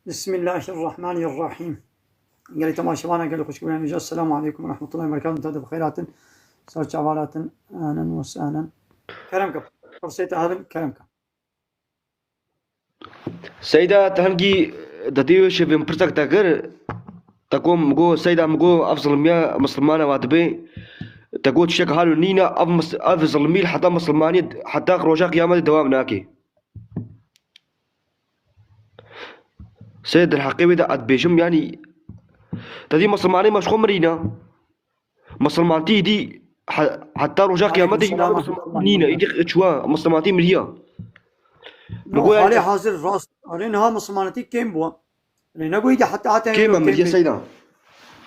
بسم الله الرحمن الرحيم. قال لي تماشى وانا قال لي خوش قبل السلام عليكم ورحمة الله وبركاته. انتهى بخيرات صار شعبالات اهلا وسهلا. كرمك فرصيت هذا كرمك. سيدا تهنجي دديوش في مبرتك تاكر تقوم مقو سيدا مقو أفضل مياه مسلمانة واتبي تقول تشيك حالو نينا أفضل ميل حتى مسلماني حتى روجا قيامة دوام ناكي سيد الحقيبة دا أتبيشم يعني تدي مسلماني مش خمرينا مسلمانتي دي حتى روجا قيامة نينا إيدي تشوا مسلمانتي مريا نقول حالي حاضر راس أرينها مسلمانتي كم بوا نقول يجي حتى كيما مريا سيدا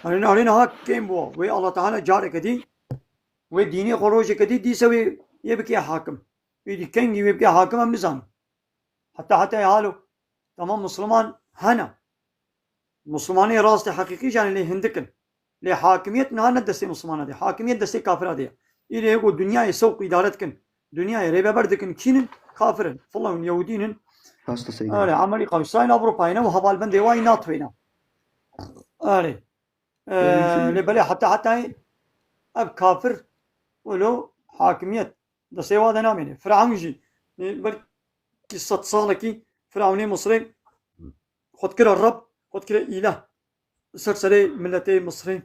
أرينها كم بوا وي الله تعالى جارك دي وديني خروج كدي دي سوي يبكي حاكم يدي كنجي يبكي حاكم أم نظام حتى يهالو تمام مسلمان هنا مسلماني راستي حقيقي يعني اللي هندكن لحاكمية نهار دستي مسلمان دي حاكمية دستي كافر دي إلى يقول دنيا يسوق إدارتكن دنيا ريبة بردكن كينن كافرن فالله يهودينن هاستا سيدا أري عملي قوسين أوروباينا وهبال بندي واي ناطوينا أري لبلي حتى أب كافر ولو حاكمية دستي وادا ناميني فرعون جي بل قصة صالكي فرعوني مصري خد كده الرب خد كده إله سلسلة ملتي مصري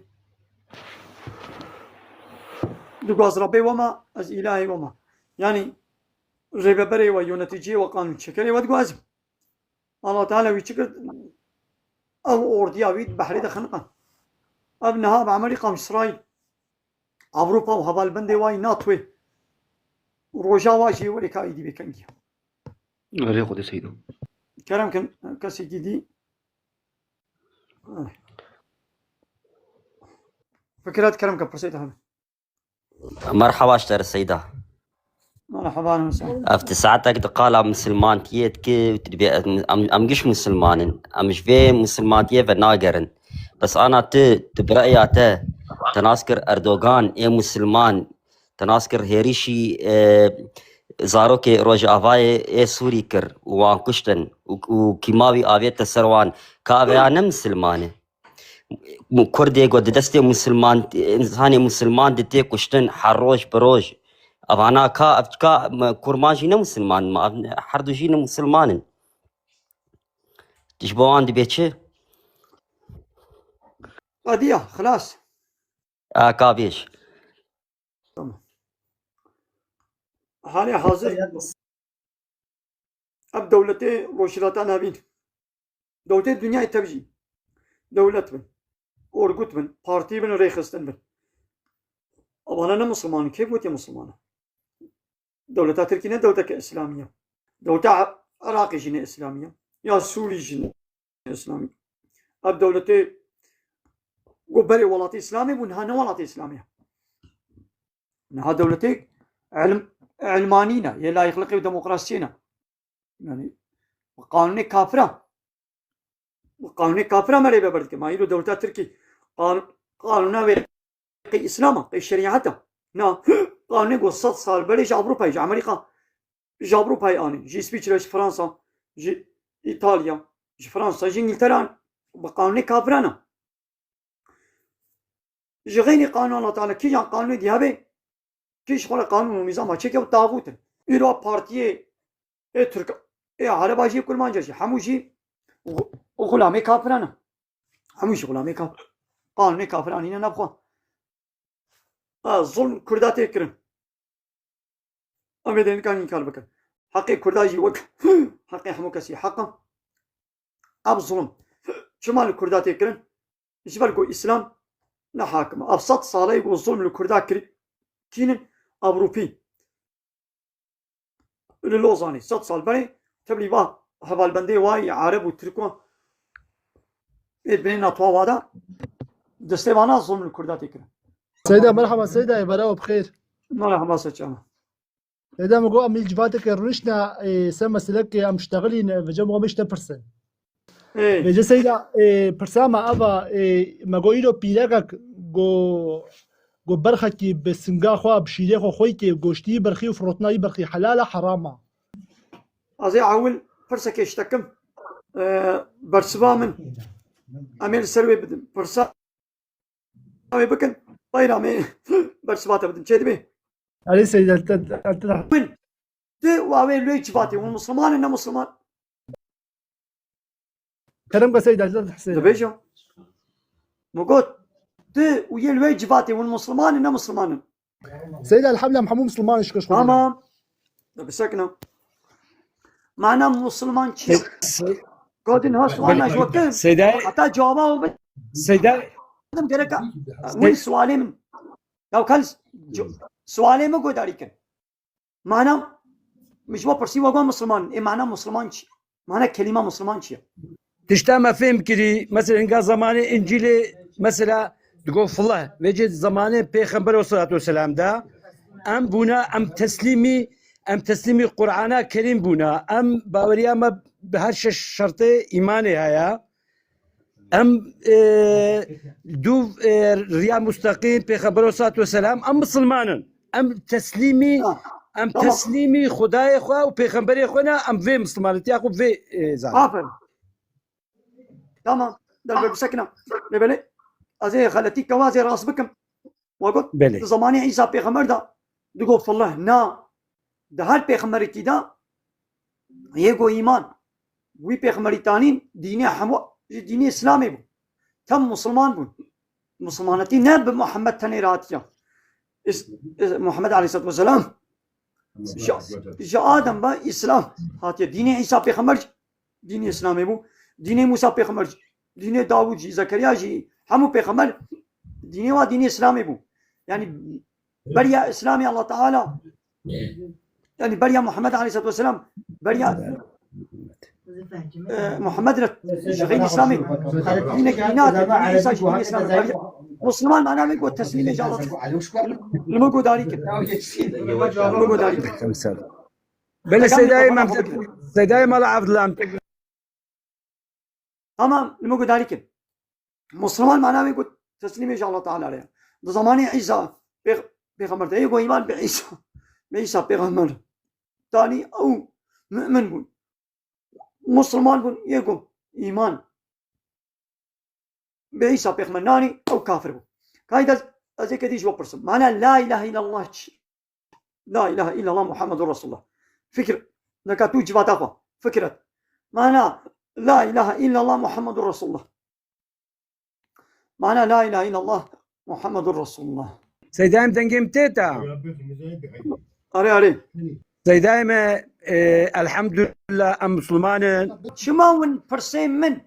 دقاز ربي وما از إلهي وما يعني رببري ويونتيجي وقانون شكري ودقازم الله تعالى ويشكر أو أورديا ويد بحري دخنقا أبنها بعمري قام إسرائيل أوروبا وهبال بندي واي ناطوي روجا واجي ولكا إيدي بكنجي غير خد سيدا كلام كان كسي جدي فكرات كلام كبرسيت هذا مرحبا اشتر السيدة مرحبا اهلا وسهلا افتي ساعتك تقال مسلمان تيت كي امجش مسلمان امش في مسلمان تيه فناقرن بس انا تبرأي تناسكر اردوغان اي مسلمان تناسكر هيريشي زاروكي روج افاي اي سوري كر وان كشتن وكيماوي افيت تسروان كافيانا مسلمانه كردي قد دستي مسلمان انساني مسلمان دتي كشتن حروج بروج أبانا كا كورماجينا مسلمان ما حردوجينا مسلمان تشبوان دبيتشي قضية خلاص كابيش حالي حاضر اب دولتي روشلاتان هابين دولتي الدنيا تبجي دولت بن أورجوت بن بارتي بن ريخستن بن أبانا أنا مسلمان كيف وتي مسلمانة دولة تركيا دولة إسلامية دولة عراقي جنة إسلامية يا سوري جنة إسلامية اب دولتي قبري ولاتي إسلامي ونها ولاتي إسلامية نها دولتي علمانينا يلا يخلقي ديمقراطينا يعني قانوني كافرة قانوني كافرة مريبة بردك ما يلو دولة تركي قانونا قي إسلاما قي شريعته نا قانوني قصة صار بلي جا أوروبا جا أمريكا جا أوروبا أنا جي سويسرا جي فرنسا جي إيطاليا جي فرنسا جي إنجلترا بقانوني كافرنا جي غيري قانون الله تعالى كي جان قانوني ديابي كيش خلا قانون ونظام هاتشي كيو طاغوت إيرو بارتيه إيه ترك إيه عربا جي كل ما جاجي حموشي وغلامي كافرنا حموشي غلامي كافر قانوني كافرانين نبخوا ظلم كردات يكرن أمدين كان ينكال بكر حقي كرداجي وك حقي حموكسي حقا أب ظلم شمال كردات يكرن جبالكو إسلام نحاكم أبسط صالة يقول ظلم الكردات كينن أوروبي للوزاني 6 سال بري تبلي با هبال بندي واي عرب وتركوا بين أطوا وادا دستيوانا ظلم الكردات يكرن سيدة مرحبا سيدة يا براو بخير. مرحبا سيدة. سيدة مقو أمي جفاتك الرشنا سما سلك أم اشتغلين فجمع مش تبرسن. بيجي سيدة برسامة أبا مقو إيرو بيلاقك جو برخكي بسنجا خوا بشيلي خو خويكي وجوشتي برخي وفروتناي برخي حلالة حرامة. أزي عول فرسك يشتكم برسوا من أمير سروي بدن برسا أمي بكن طير أمي برسوا بدن شيء به علي سيدة من ده وأوي لوي جباتي والمسلمان إنه مسلمان كلام سيدة حسين تبيجو مقول ده ويا لوي جباتي والمسلمان إنه مسلمان سيدة الحملة محمود مسلمان إيش تمام ده بسكنا معنا مسلمان شيء قادين ها سؤال ما جوابته سيداي حتى جوابه سيداي بدم دركا وين سؤالي من لو كان سؤالي ما قد عليك معنا مش وبرسي وقام مسلمان إيه معناه مسلمان شيء معناه كلمة مسلمان شيء تشتام فهم كري مثلا إنقا زماني إنجيلي مثلا تقول الله وجد زماني بيغمبر والصلاة والسلام دا أم بونا أم تسليمي قرآن كريم بونا أم باوريا ما بهرش شرطي إيماني هيا أم دو ريا مستقيم بيغمبر والصلاة والسلام أم مسلمان أم تسليمي خداي خوا وبيغمبري خونا أم في مسلمانتي أخو في زان عافر تمام ده بسكنا نبلي أزي خلتي كوازي راس بكم وقلت بلي زماني عيسى بيغمبر دا تقول الله نا ده هل بيغمبر كده يجو إيمان وي بيغمبر تانين ديني حمو ديني إسلامي بو تم مسلمان بو مسلمانتي نب محمد تنيراتيا محمد عليه الصلاة والسلام جاء آدم با إسلام هاتي ديني عيسى بيغمبر ديني إسلامي بو ديني موسى بيغمبر ديني داوود جي زكريا جي همو بيغمبر ديني وديني إسلامي بو يعني بريا إسلامي الله تعالى يعني بريا محمد عليه الصلاة والسلام بريا محمد غير إسلامي دينك دينات دين عيسى دين إسلامي مسلمان معناه يقول تسليم إجابة لما يقول ذلك لما يقول ذلك بل سيداي ما عبد الله تمام لما يقول ذلك مسلمان معناه يقول تسليم إجابة الله تعالى عليه ده زماني عيسى بيغمبر ده يقول إيمان بعيسى بيغمبر ثاني أو مؤمن بون مسلمان بون يقول إيمان بعيسى بيغمبر ناني أو كافر بون كايدا أزي كديش وبرسم معناه لا إله إلا الله لا إله إلا الله محمد رسول الله فكر نكاتو جباتافا فكرة معناه لا إله إلا الله محمد رسول الله معناه لا إله إلا الله محمد رسول الله سيدايم تنجم تيتا أري سيدايم الحمد لله أم مسلمان شما ون برسيم من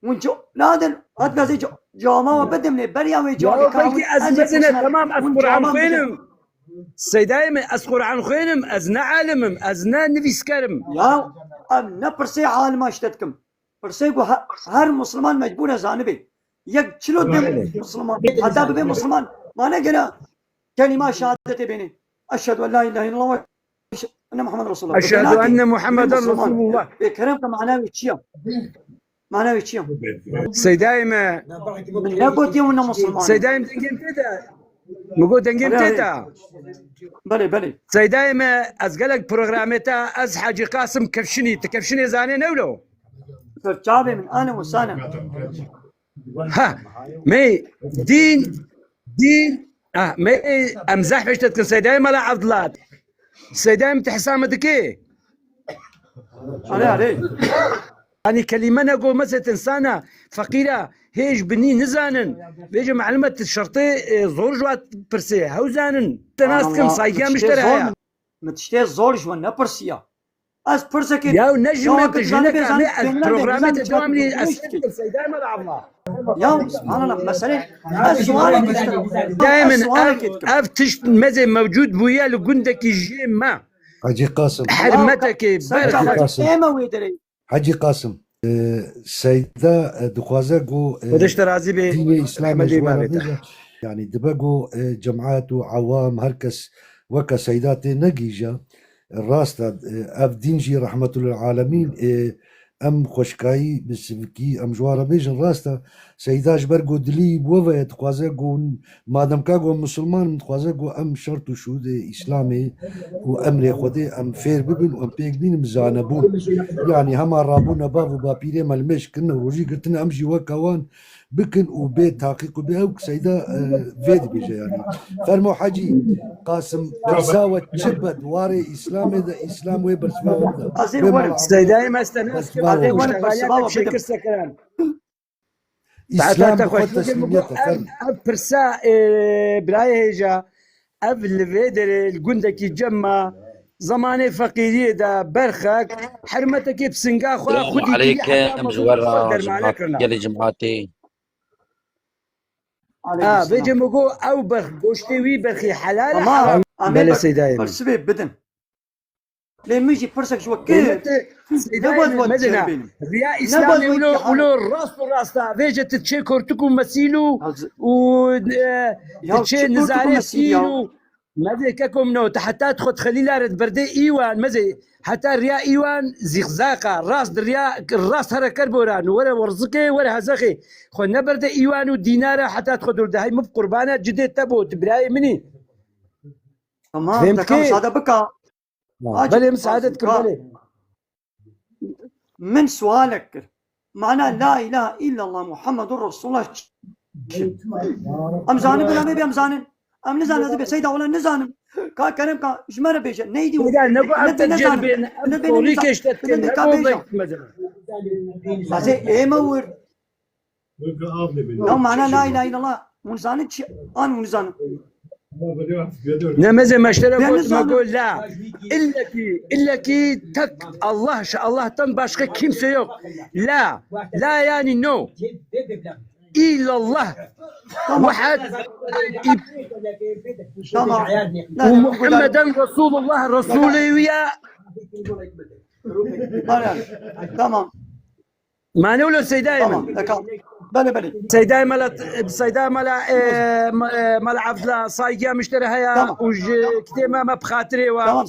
ون جو نادر هاد زي جاما وبدم لي بريا ويجوا كاوي أزمزنا تمام أذكر عن خينم سيدايم أذكر عن خينم أزنا عالمم أزنا نفيس كرم يا أم نبرسي عالم اشتتكم برسي هر مسلمان مجبور زانبي يك شلو دم مسلمان حتى ببي مسلمان ما نقرأ كلمة شهادة بيني أشهد أن لا إله إلا الله أن محمد رسول الله أشهد أن محمد رسول الله بكلامك معناه يتشيم معناه يتشيم سيدايم لا قلت يوم مسلمان سيدايم تنجم تيتا مقول تنجم تيتا بلي سيدايم أزقلك برنامجتا أز حاجي قاسم تكفشني زاني نولو فرجابي من أنا وسانا ها مي دين مي امزح فيش تتكن سيدايم على عضلات سيدايم تحسامتك ايه علي يعني كلمة نقول مثلا إنسانة فقيرة هيج بني نزانن بيجي معلومة الشرطي زور جوات برسي هاو زانن ناس كم صايقة مشتريها متشتي زور جوان نبرسيا از برسك يا نجم تجينك البروغرامات دوام لي أسئلة سيدايم على عضلات يا سبحان الله مثلا السؤال دائما افتش مزي موجود بويا لقندك الجيم حاجي قاسم حرمتك حاجي قاسم سيدا دخوازه قو ودشت رازي بي ديني إسلامي يعني دبقوا جماعات وعوام هركس وكا سيدات نقيجة الراستا أف دينجي رحمة للعالمين ام خوشکایی بسیفکی ام جوارا بیجن راستا سیداش برگو دلی بوه تخوازه گو مادم که گو مسلمان تخوازه گو ام شرط و شهود اسلامی و امر خوده ام فیر ببین و ام پیک بین مزانبون يعني هما رابونا باب وبابيري مالمش كنا روجي قلت لنا امشي وكوان بكن وبيت تحقيق وبيها سيدا فيد بيجا يعني فرمو حاجي قاسم برساوة شبت واري اسلامي ده اسلام ويبرس عظيم ورم سيداي ما استناس عظيم ورم اشتغاليات بس بشكل بدم سكران اسلام تعال بخوت تخوش تسليميته فرم برسا براي هيجا قبل فيدر الجندك يجمع زماني فقيرية دا برخك حرمتك بسنقا خوا السلام خدي تلي حتى عليكم جوارا مصدر جماعة معنا كرنا يلي جماعتي عليكم بيجي السلام مقو او برخ قوشتي وي برخي حلال تمام حرام امين بلا سيداي برسبي بدن لما يجي فرسك شو كيف سيداي نبغى مدنا تجربين رياء اسلامي نبغى ولو الراس والراستا فيجا تتشي كورتكم مسيلو و تتشي نزاري فيلو مزي كاكم نو حتى تدخل خليل رد بردي ايوان مزي حتى الرياء ايوان زغزاقه راس الرياء الراس هرا كربوران ولا ورزقي ولا هزخي خو نبرد ايوان وديناره حتى تدخل هاي مو قربانات جدي تبو تبراي مني تمام فهمت تكم كيف؟ سادة بكا بلي مساعدتكم بلي من سؤالك معناه لا اله الا الله محمد رسول الله ام زانم بلا نبي ام زانن ام نزان هذا سيدا ولا نزانم كا كلام كا جمره بيجا نيدي إذا نبغى نبي نزانم. تجربين نبي طوري نزانم. كيش تتكلم نبي نبغى كابيجا مثلا هذا ايه مور لو معناه لا اله الا الله ونزانن انا ونزانم نمزي ما اشترى بيعمل قلت ما زانم. اقول لا الا كي تك الله الله تنباشك كيمسه يوك لا يعني نو الا الله واحد تمام ومحمدا رسول الله رسولي ويا تمام ما نقول سيداي تمام تمام بلي سيداي ملا عبد صايقه مشتري هيا تمام. وج كتيما ما بخاطري و تمام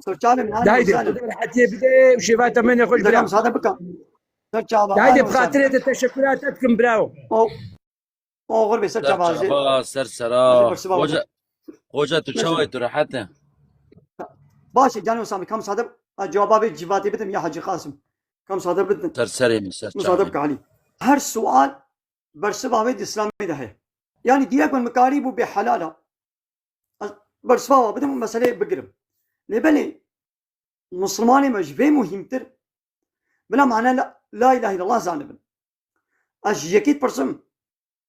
سرچال من دايدي حتى بدي وشيفات من يخش دكام برا ساده بكا سرچال دايدي بخاطري التشكرات تكم براو او غربي سرچال بازي سرسرا سرسرا خوجة تشوي ترحته باشه جانو سامي كم ساده جوابي جواتي بدم يا حاجي قاسم كم ساده بدم سرسري من مصادف سرسرا علي هر سؤال برسبه الاسلامي ده هي يعني ديك من مكاريب بحلاله برسبه بدم مساله بقرب لبلي مسلماني مجبي مهمتر بلا معنى لا اله الا الله زانب اجيكيت برسم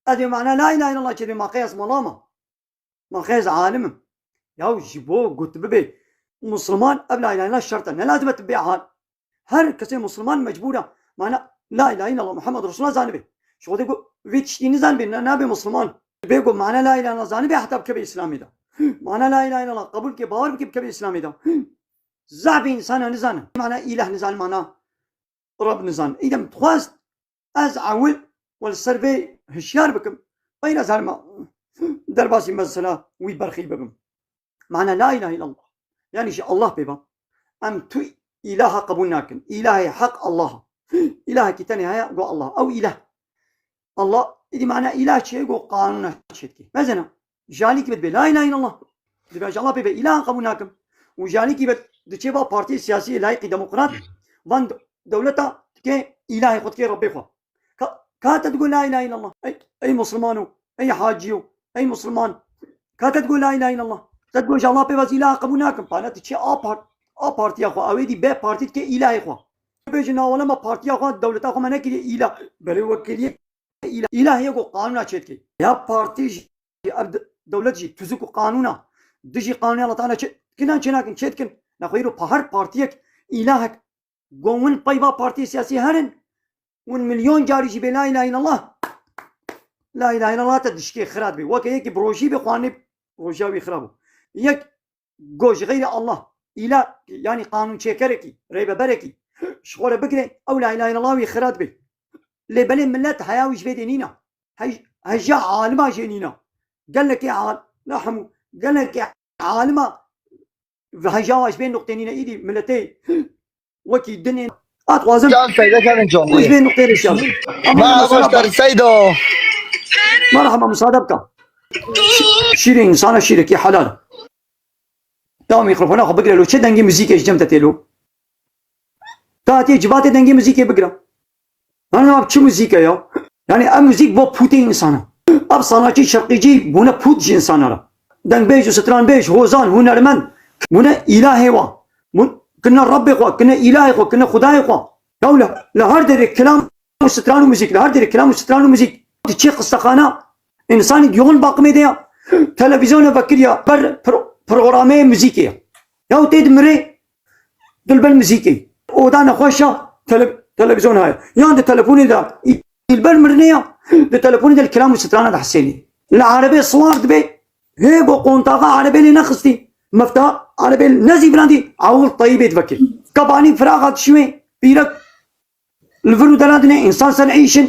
ادي معنى لا اله الا الله كذا ما قياس ملامه ما قياس عالم يا جيبو قلت ببي مسلمان قبل لا اله الا الله شرط انه لازم تبيع حال هر كسي مسلمان مجبوره معنى لا اله الا الله محمد رسول الله زانبي شو ده ويتشتيني زانبي نبي مسلمان بيقول معنى لا اله الا الله زانبي حتى بكبي اسلامي ده معنى لا اله الا الله قبول كي باور بكبي اسلامي ده زعب انسان نزان معنى اله نزان معنى رب نزان اذا متخواست از عول والسربي هشيار بكم بين زلمه درباسي مسألة ويبرخي بكم معنى لا اله الا الله يعني شيء الله بيبا ام تو اله قبولناكن اله حق الله اله كتاني هيا قو الله او اله الله إذا معنى اله شيء قو قانون شيء مثلا جاليك بد لا اله الا الله اذا الله بيبا اله قبولناكم وجاليك بد دچبا بارتي سياسي لايق ديمقراط وان دولتا كي اله خد كي ربي خو كانت تقول لا اله الا الله اي مسلمانو اي حاجيو اي مسلمان كانت تقول لا اله الا الله تقول الله بيبا اله قبولناكم قالت تشي بارتي اخو اويدي بي بارتي كي اله اخو بيجنا ولا ما بارتي اخو دولت اخو منك اله بل وكيل اله يقو قانون اشتكي يا بارتي دولتي تزكو قانونا دجي قانون الله تعالى كنا چناكن چتكن نخيرو بهر بارتيك الهك قومن بايبا بارتي سياسي هرن ون مليون جاري جي لا اله الا الله لا اله الا الله تدشكي خراب بي وكي يك بروجي بخواني روجاوي خرابو يك جوج غير الله اله يعني قانون شكركي ريبه بركي شغله بقري او لا اله الا الله ويخرات بي لي بلي ملات حياوي جبيدينينا هجا عالمه جينينا قال لك يا عال لحم قال لك يا عالمه هجاواش بين نقطتين ايدي ملتين وكي الدنيا اتوازن جان سيدة كان وش جوني بين نقطتين ان شاء الله. ما بشتر سيدو مرحبا مصادبك شيري انسانه شيرك يا حلال يا ميكروفون اخو بقرا له شد دنجي موزيك ايش جمت له تاتي جبات دنجي موزيك بقرا انا ما بتشو موزيك يا يعني ام موزيك بو بوتين انسانه اب صناعتي شرقيجي بونا بوت جي انسانه دنگ بيج وستران بيج هوزان هنرمند بونا الهي وا كنا ربي خوا كنا الهي خوا كنا خداي خوا دولة لهر در كلام وستران وموزيك لهر در كلام وستران وموزيك تشي قصتخانه انسان يون باقي ديا تلفزيون بكريا بر برنامج موسيقي يا تيد مري دلبل موسيقي ودانا خوشا تلفزيون هاي ياند تلفوني دا البل مرنيا التلفون ده الكلام وستران ده حسيني العربي صوار دبي هي بو قونطاقه عربي اللي نخستي مفتاح عربي نزي بلاندي عول طيب يتفكر كباني فراغات شوي بيرك الفرو دلادنا انسان سنعيشن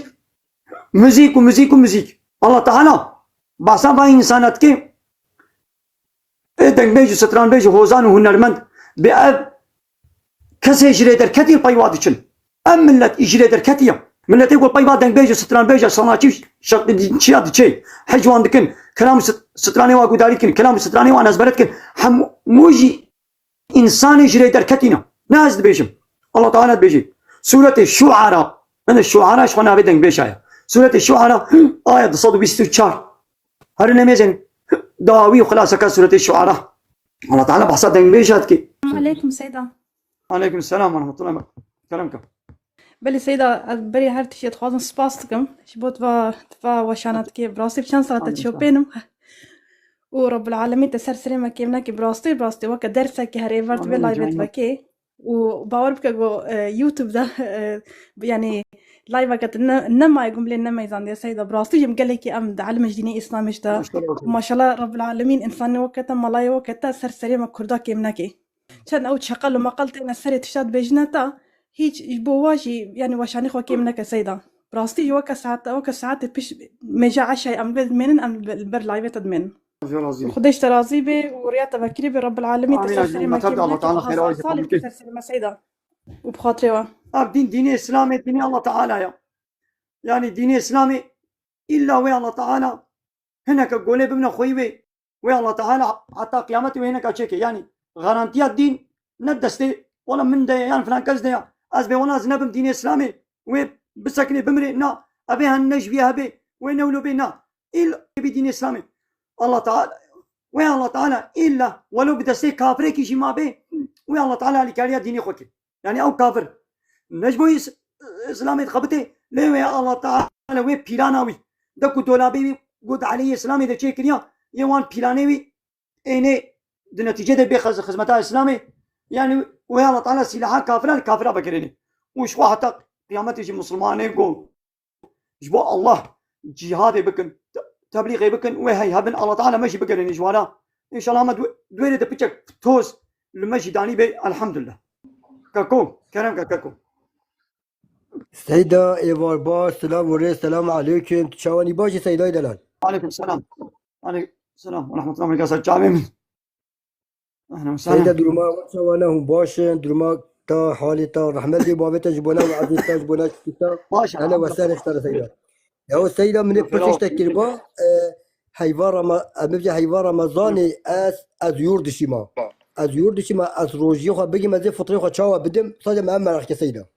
موزيك وموزيك وموزيك الله تعالى باسا با انسانات كي دنگ بيج ستران بيج هوزان وهنرمند بأب كسي جريدر كتير بايواد چن ام ملت اجريدر كتير ملت يقول بايواد دنگ بيج ستران بيج صناعتي شق شياد شي حجوان دكن كلام ستراني واقو داريكن كلام ستراني وانا زبرتكن هم موجي انسان جريدر كتينا ناز بيجم الله تعالى بيجي سورة الشعراء انا الشعراء شخونا بدنگ بيج آية سورة الشعراء آية 124 هر نميزن دواوي وخلاصة كان سورة الشعراء الله تعالى بحصة دنگ بيجات كي السلام عليكم سيدة. عليكم السلام ورحمة الله وبركاته كلامك بله سيدة بري هر تشيت خوازن سپاس دکم شبوت و وشانت که براستی بچند ساعت شوپینم و رب العالمین تسر سريمه كيمنا كي براستی وقت درسه که هر ایورت به لایوت وکی و باور بك جو يوتيوب ده يعني لايف وقت نما يقوم لي نما يزان يا سيدة براستی يم قال لك ام ده علم ديني اسلامش ده ما شاء الله رب العالمين انسان وقت ملاي وقت سر سريمه كردا كيمنا كي كان او شقل ما قلت ان سري تشاد بجنتا هيج بواجي يعني وشاني خو كيمنا كسيدة براستی جو ساعات بيش مجا عشاء ام من ام بر لايف تدمن خديش ترازي بي وريات بكري برب العالمين تسرسري ما كيف الله تعالى خير ويجزاك تسرسري ما سيدة وبخاطري دين اسلامي دين الله تعالى يا يعني دين اسلامي الا ويا الله تعالى هناك قولي بمنا خويبي ويا الله تعالى حتى قيامتي وهناك اشيكي يعني غارانتيات دين ندستي ولا من ده يعني فلان كذا از بي وانا زنبم دين اسلامي وبسكني بمري نا ابي هالنجبي ابي وينولو بينا الا بدين اسلامي الله تعالى ويا الله تعالى الا ولو بدسي كافر كي ما به ويا الله تعالى لكاريا ديني خوكي يعني او كافر نجبو اسلامي خبته ليه ويا الله تعالى وي بيراناوي دكو دولابي قد عليه اسلامي ده تشيكريا يوان بيرانوي اني د نتيجه ده بخز خدمتها اسلامي يعني ويا الله تعالى سلاحا كافره بكريني وش حتى قيامت يجي مسلمان يقول جبو الله جهاد بكن تبليغ بكن وهي هبن الله تعالى ماشي بكريني جوانا ان شاء الله ما دويره ده بيتك توس المشي داني بي الحمد لله كاكو كرم كاكو سيدة إيوار باش سلام وري السلام عليكم تشاواني باشي سيدة دلال عليكم السلام عليكم السلام ورحمة الله وبركاته جامعين أهلا وسهلا سيدة درما وشوانا هم باشن درما تا حالي تا رحمة دي بابتا جبونا وعزيز تا جبونا شكتا أهلا وسهلا اشترى سيدة يا سيدة من بسش تكربا حيوان رمضاني از يوردشيما از يوردشيما از روجي خوا بيجي مزي فطري خوا تشاوا بدم صادم أهم مرحك سيدة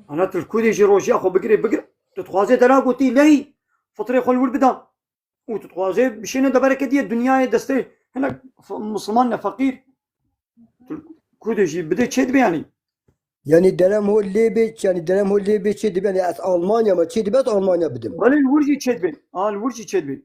أنا تلكودي جي روجي أخو بقري تتخوازي دلا قوتي لي فطري خو الول بدا وتتخوازي بشينا دبرك دي الدنيا دستي هنا مسلمان فقير تلكودي جي بدا تشد بياني يعني الدرهم هو اللي بيت يعني الدرهم هو اللي بيت تشد يعني از ألمانيا ما تشد بس ألمانيا بدم بل الورجي تشد بين الورجي تشد بين